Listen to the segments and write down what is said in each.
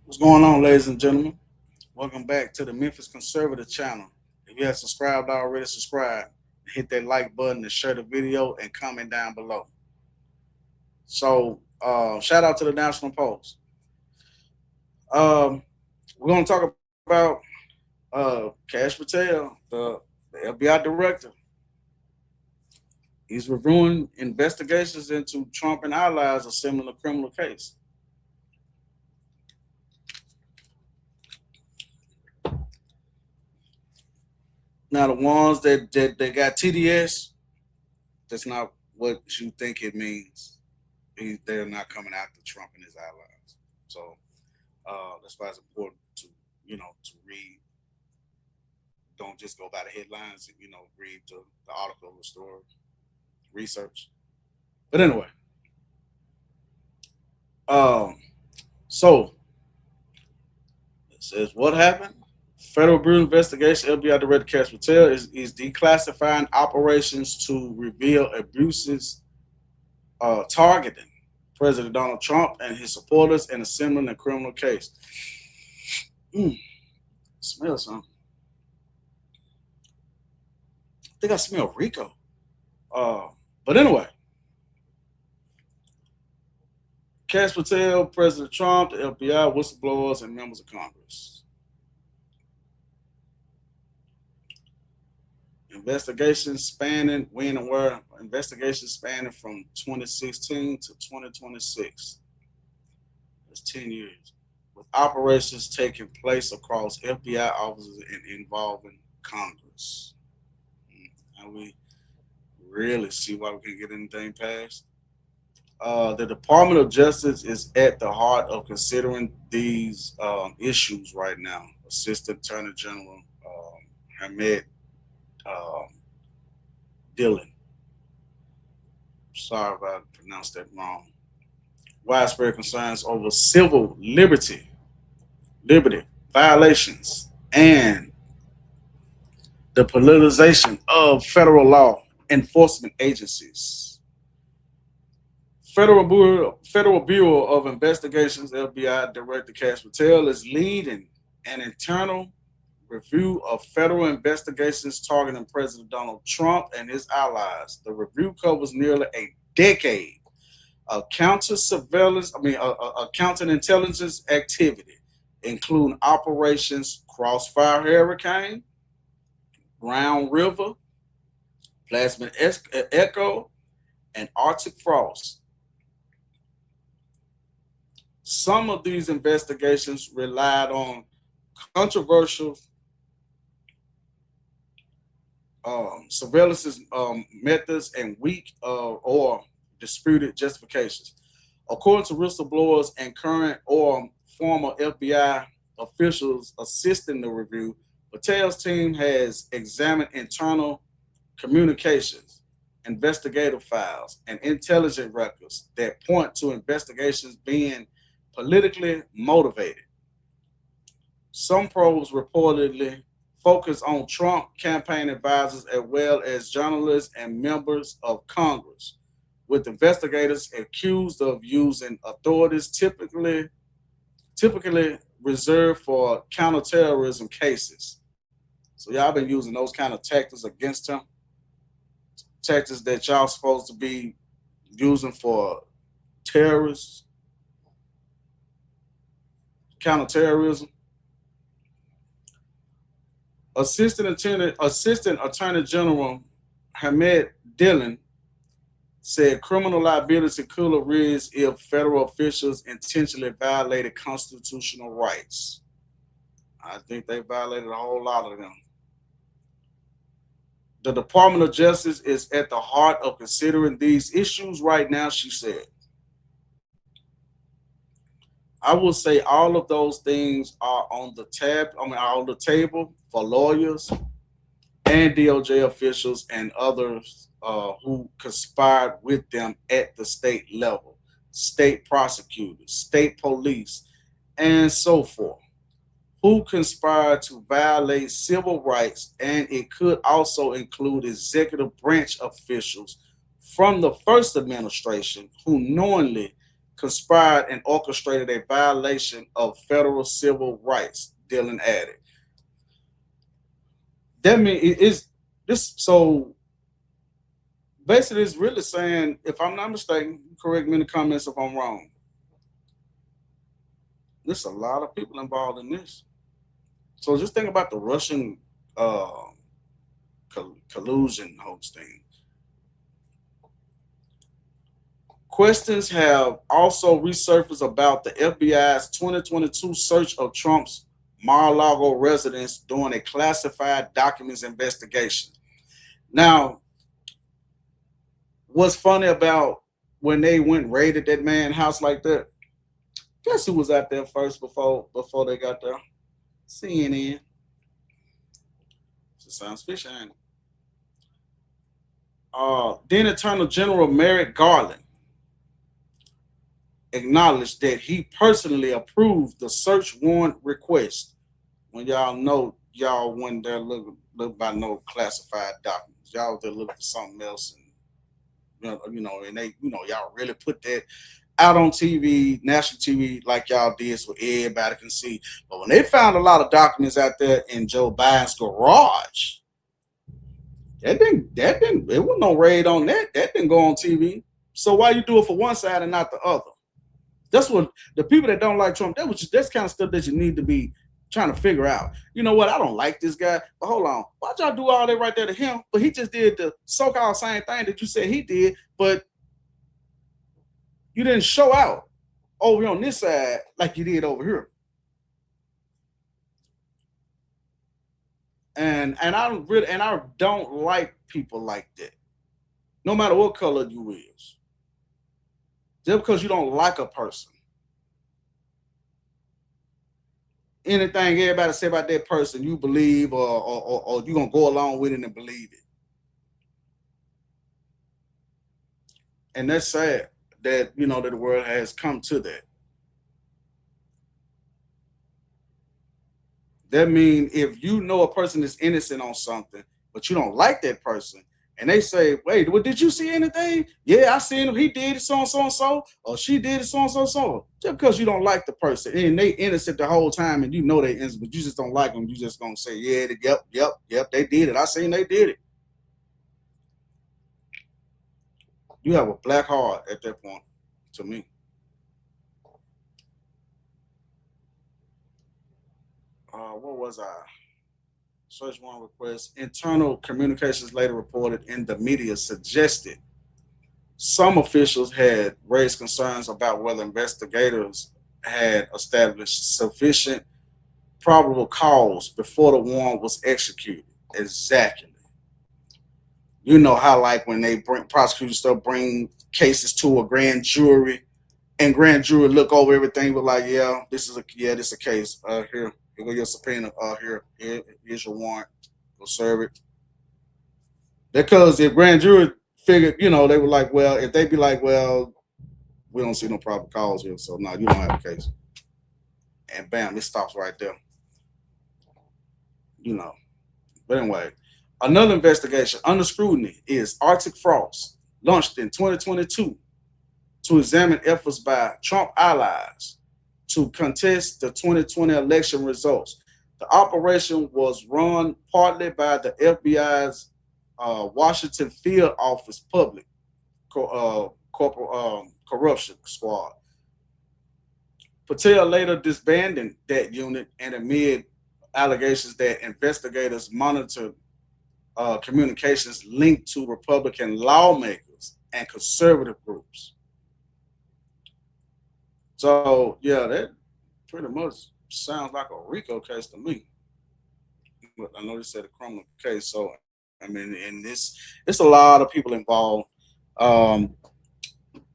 What's going on, ladies and gentlemen? Welcome back to the Memphis Conservative channel. If you have subscribed already, subscribe. Hit that like button and share the video and comment down below. Shout out to the National Post. Um, we're going to talk about Cash Patel, the FBI director. He's reviewing investigations into Trump and allies of similar criminal case. Now, the ones that got TDS, that's not what you think it means. They're not coming after Trump and his allies. That's why it's important to to read. Don't just go by the headlines. Read the article, the story, research. But anyway, um, so it says what happened. Federal Bureau investigation. FBI Director Cash Patel is declassifying operations to reveal abuses targeting President Donald Trump and his supporters in a similar criminal case. Smell something. I think I smell Rico. But anyway, Cash Patel, President Trump, the FBI, whistleblowers, and members of Congress. Investigations spanning when and where. Investigations spanning from 2016 to 2026. That's 10 years. With operations taking place across FBI offices and involving Congress. And we really see why we can get anything passed. The Department of Justice is at the heart of considering these issues right now. Assistant Attorney General Hamed Dillon. Sorry if I pronounced that wrong. Widespread concerns over civil liberty violations and the politicization of federal law enforcement agencies. Federal Bureau of Investigations (FBI) Director Cash Patel is leading an internal review of federal investigations targeting President Donald Trump and his allies. The review covers nearly a decade of counterintelligence activity, including operations Crossfire Hurricane, Brown River, Plasma Echo, and Arctic Frost. Some of these investigations relied on controversial surveillance methods and weak or disputed justifications. According to whistleblowers and current or former FBI officials assisting the review, Patel's team has examined internal communications, investigative files, and intelligence records that point to investigations being politically motivated. Some probes reportedly focus on Trump campaign advisors as well as journalists and members of Congress, with investigators accused of using authorities typically reserved for counterterrorism cases. So y'all been using those kind of tactics against him, tactics that y'all supposed to be using for terrorists, counterterrorism. Assistant Attorney General Hamed Dillon said criminal liability could arise if federal officials intentionally violated constitutional rights. I think they violated a whole lot of them. The Department of Justice is at the heart of considering these issues right now, she said. I will say all of those things are on the are on the table for lawyers and DOJ officials and others who conspired with them at the state level, state prosecutors, state police, and so forth, who conspired to violate civil rights, and it could also include executive branch officials from the first administration who knowingly conspired and orchestrated a violation of federal civil rights, Dillon added. That means it is this. So basically, it's really saying, if I'm not mistaken, correct me in the comments if I'm wrong. There's a lot of people involved in this. So just think about the Russian collusion whole thing. Questions have also resurfaced about the FBI's 2022 search of Trump's Mar-a-Lago residence during a classified documents investigation. Now, what's funny about when they went raided that man's house like that? Guess who was out there first before they got there? CNN. It sounds fishy, ain't it? Then Attorney General Merrick Garland acknowledged that he personally approved the search warrant request. When y'all know y'all went there looking by no classified documents, y'all was there looking for something else, and and they, y'all really put that out on TV, national TV, like y'all did, so everybody can see. But when they found a lot of documents out there in Joe Biden's garage, that didn't, it wasn't no raid on that. That didn't go on TV. So why you do it for one side and not the other? That's what the people that don't like Trump, that's kind of stuff that you need to be trying to figure out. You know what? I don't like this guy, but hold on. Why'd y'all do all that right there to him? But he just did the so-called same thing that you said he did, but you didn't show out over on this side like you did over here. And I don't like people like that. No matter what color you is. Just because you don't like a person. Anything everybody say about that person, you believe or you're going to go along with it and believe it. And that's sad that, that the world has come to that. That means if you know a person is innocent on something, but you don't like that person, and they say, wait, well, did you see anything? Yeah, I seen him. He did it so-and-so, or she did it so-and-so. Just because you don't like the person, and they innocent the whole time, and you know they innocent, but you just don't like them, you just going to say, yeah, yep, they did it. I seen they did it. You have a black heart at that point, to me. What was I? Search warrant request. Internal communications later reported in the media suggested some officials had raised concerns about whether investigators had established sufficient probable cause before the warrant was executed. Exactly. You know how, like, when they prosecutors still bring cases to a grand jury, and grand jury look over everything, but like, this is a case. Here go your subpoena. Here's your warrant. Go serve it. Because if grand jury figured, they were like, well, if they be like, well, we don't see no probable cause here, so no, you don't have a case. And bam, it stops right there. But anyway, another investigation under scrutiny is Arctic Frost, launched in 2022 to examine efforts by Trump allies to contest the 2020 election results. The operation was run partly by the FBI's Washington Field Office Public Corruption Squad. Patel later disbanded that unit and amid allegations that investigators monitored communications linked to Republican lawmakers and conservative groups. So, that pretty much sounds like a RICO case to me. But I know they said a criminal case. So, I mean, in this, it's a lot of people involved. I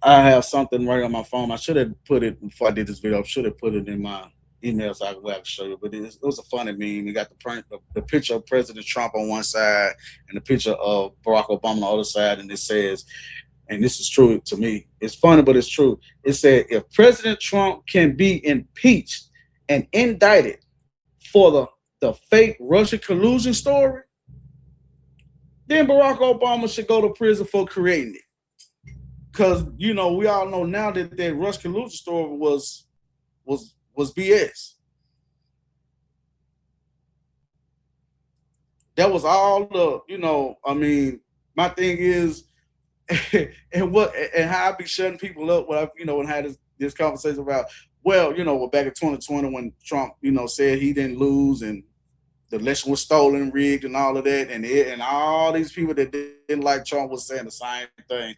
have something right on my phone. I should have put it before I did this video. I should have put it in my email so I could show you. But it was a funny meme. You got the picture of President Trump on one side and the picture of Barack Obama on the other side, and it says, and this is true to me. It's funny, but it's true. It said, if President Trump can be impeached and indicted for the fake Russia collusion story, then Barack Obama should go to prison for creating it. because you know we all know now that that Rush collusion story was BS. That was all the, you know. I mean, my thing is, and what and how I be shutting people up when I, you know, when I had this conversation about, well, you know, back in 2020 when Trump, you know, said he didn't lose and the election was stolen, rigged, and all of that, and all these people that didn't like Trump was saying the same thing.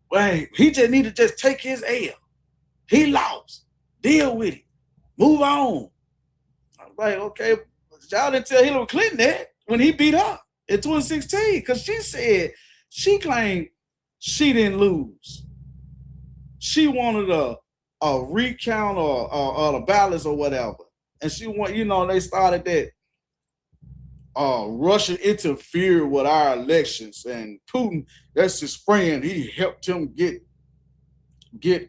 Well, he just need to just take his L. He lost. Deal with it. Move on. I was like, okay, y'all didn't tell Hillary Clinton that when he beat her in 2016, because she said she claimed she didn't lose. She wanted a recount or the ballots or whatever, and she want, you know, they started that Russia interfered with our elections, and Putin, that's his friend. He helped him get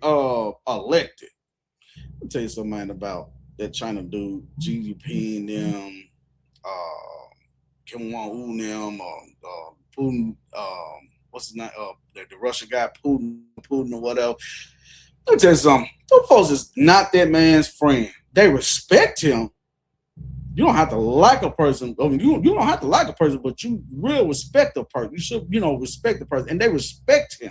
elected. I'll tell you something about that China dude, GDP and them, Kim Jong Un them, Putin, what's his name? The Russian guy, Putin or whatever. Let me tell you something. Those folks is not that man's friend. They respect him. You don't have to like a person. I mean, you don't have to like a person, but you really respect the person. You should, you know, respect the person, and they respect him.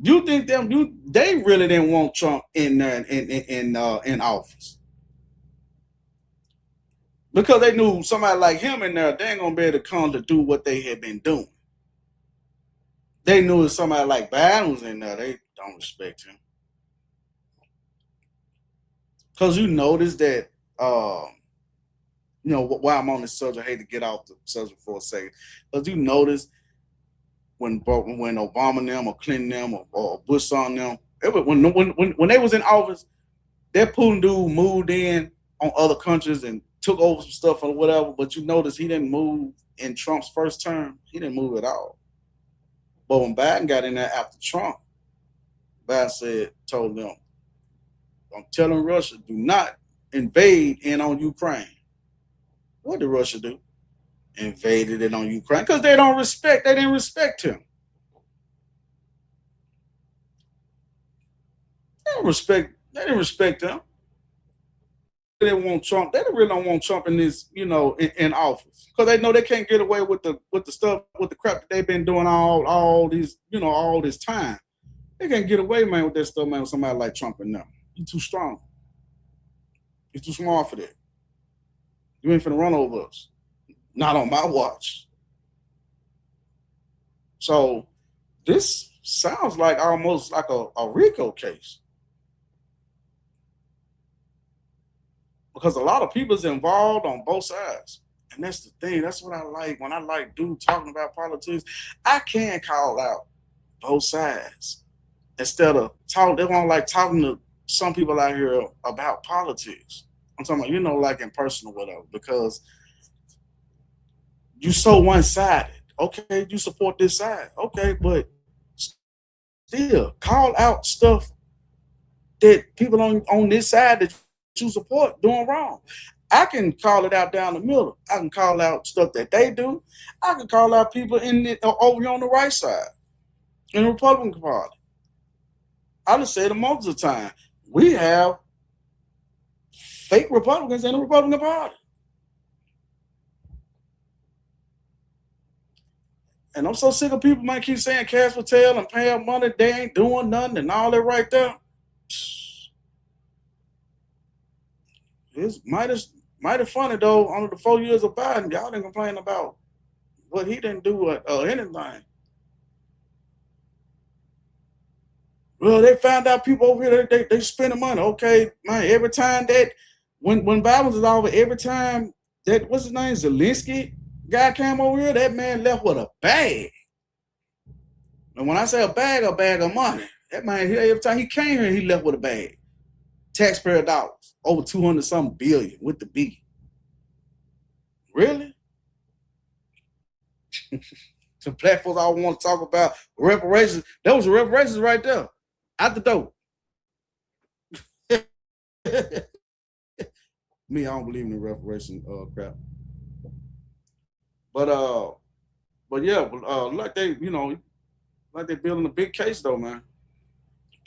You think they really didn't want Trump in there in office because they knew somebody like him in there, they ain't gonna be able to come to do what they had been doing. They knew if somebody like Biden was in there, they don't respect him. Because you notice that, you know, while I'm on this subject, I hate to get off the subject for a second, but you notice when Obama and them or Clinton them or Bush on them, when they was in office, that Putin dude moved in on other countries and took over some stuff or whatever. But you notice he didn't move in Trump's first term. He didn't move at all. But when Biden got in there after Trump, Biden told them, I'm telling Russia, do not invade in on Ukraine. What did Russia do? Invaded it on Ukraine because they didn't respect him. They didn't respect him. They didn't want Trump. They really don't want Trump in this, you know, in office. Because they know they can't get away with the stuff, with the crap that they've been doing all these, you know, all this time. They can't get away, man, with that stuff, man, with somebody like Trump in them. He's too strong. He's too smart for that. You ain't finna run over us. Not on my watch. So this sounds like almost like a RICO case. Because a lot of people's involved on both sides. And that's the thing. That's what I like. When I like dudes talking about politics, I can call out both sides. Instead of talking, they don't like talking to some people out here about politics. I'm talking about, you know, like in person or whatever, because you so one-sided. Okay, you support this side. Okay, but still call out stuff that people on this side that you support doing wrong. I can call it out down the middle. I can call out stuff that they do. I can call out people over on the right side in the Republican Party. I just said it most of the time. We have fake Republicans in the Republican Party. And I'm so sick of people might keep saying Cash Patel and paying money, they ain't doing nothing and all that right there. It's mighty funny though. Under the 4 years of Biden, y'all didn't complain about what he didn't do or anything. Well, they found out people over here they spending money. Okay, man. Every time that when Biden was over, every time that what's his name, Zelensky guy came over here, that man left with a bag. And when I say a bag of money, that man every time he came here, he left with a bag. Taxpayer dollars, over 200-something billion with the B. Really? Some black folks I want to talk about reparations. That was the reparations right there. Out the door. Me, I don't believe in the reparation crap. But yeah, like they, you know, like they're building a big case though, man.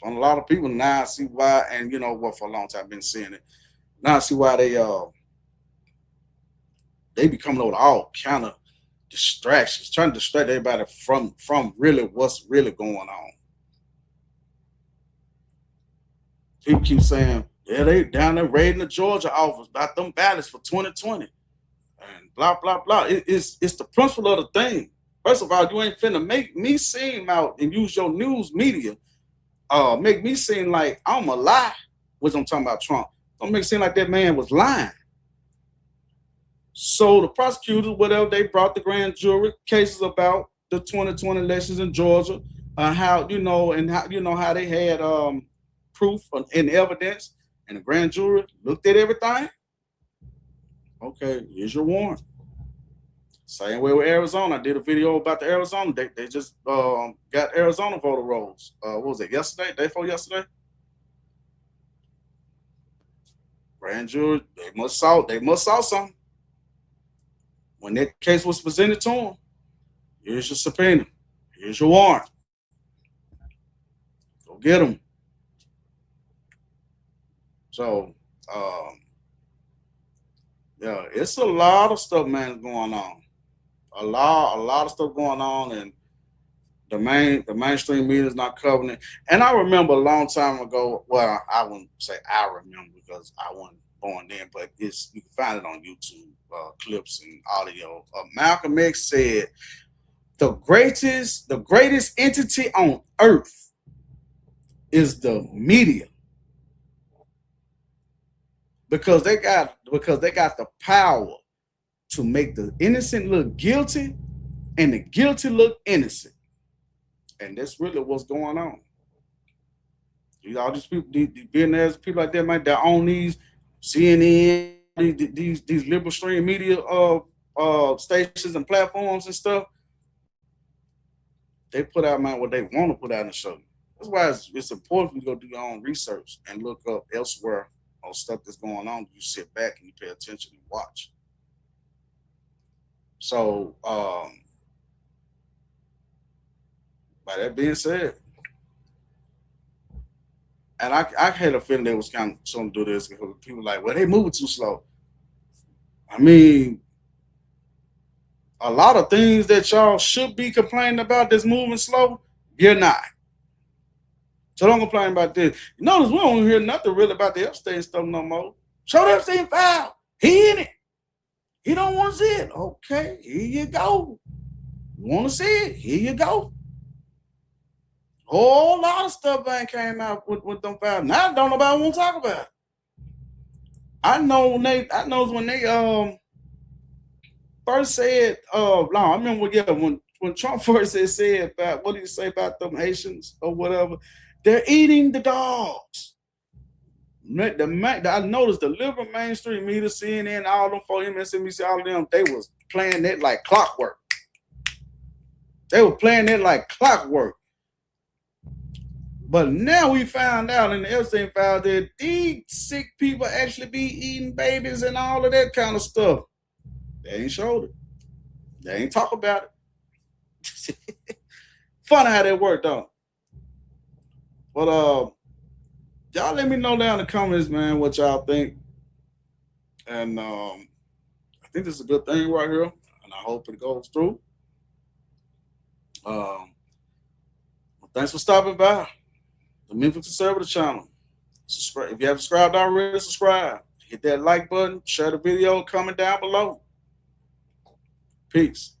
On a lot of people now I see why, and you know what, for a long time I've been seeing it. Now I see why they be coming up with all kind of distractions, trying to distract everybody from really what's really going on. People keep saying, yeah, they down there raiding the Georgia office about them ballots for 2020 and blah blah blah. It's the principle of the thing. First of all, you ain't finna make me seem out and use your news media, make me seem like I'm a lie, which I'm talking about Trump. Don't make it seem like that man was lying. So the prosecutors, whatever, they brought the grand jury cases about the 2020 elections in Georgia, how you know, and how you know how they had proof and evidence, and the grand jury looked at everything. Okay, here's your warrant. Same way with Arizona. I did a video about the Arizona. They just got Arizona voter rolls. What was it, yesterday? Day before yesterday? Grand jury, they must saw something. When that case was presented to them, here's your subpoena. Here's your warrant. Go get them. So, yeah, it's a lot of stuff, man, going on. A lot of stuff going on, and the mainstream media is not covering it. And I remember a long time ago. Well, I wouldn't say I remember because I wasn't born then, but you can find it on YouTube, clips and audio. Malcolm X said the greatest entity on earth is the media, because they got the power to make the innocent look guilty and the guilty look innocent. And that's really what's going on. All these people, these billionaires, people like that, man, that own these CNN, these liberal stream media stations and platforms and stuff. They put out, man, what they want to put out in the show. That's why it's important for you to go do your own research and look up elsewhere on stuff that's going on. You sit back and you pay attention and watch. So, by that being said, and I had a feeling they was kind of trying to do this because people were like, well, they moving too slow. I mean, a lot of things that y'all should be complaining about that's moving slow, you're not. So don't complain about this. You notice we don't hear nothing really about the Epstein stuff no more. Show the Epstein file. He in it. He don't want to see it. Okay, here you go. You want to see it? Here you go. Whole lot of stuff ain't came out with them files. Now don't nobody want to talk about it. I know when they first said no, I remember when Trump first said about what did he say about them Haitians or whatever, they're eating the dogs. I noticed the liberal mainstream media, CNN, all them for MSNBC, all of them, they was playing that like clockwork. They were playing that like clockwork. But now we found out in the Epstein file that these sick people actually be eating babies and all of that kind of stuff. They ain't showed it. They ain't talk about it. Funny how that worked out. But y'all let me know down in the comments, man, what y'all think. And I think this is a good thing right here, and I hope it goes through. Thanks for stopping by the Memphis Conservative channel. Subscribe if you haven't subscribed already. Subscribe. Hit that like button. Share the video. Comment down below. Peace.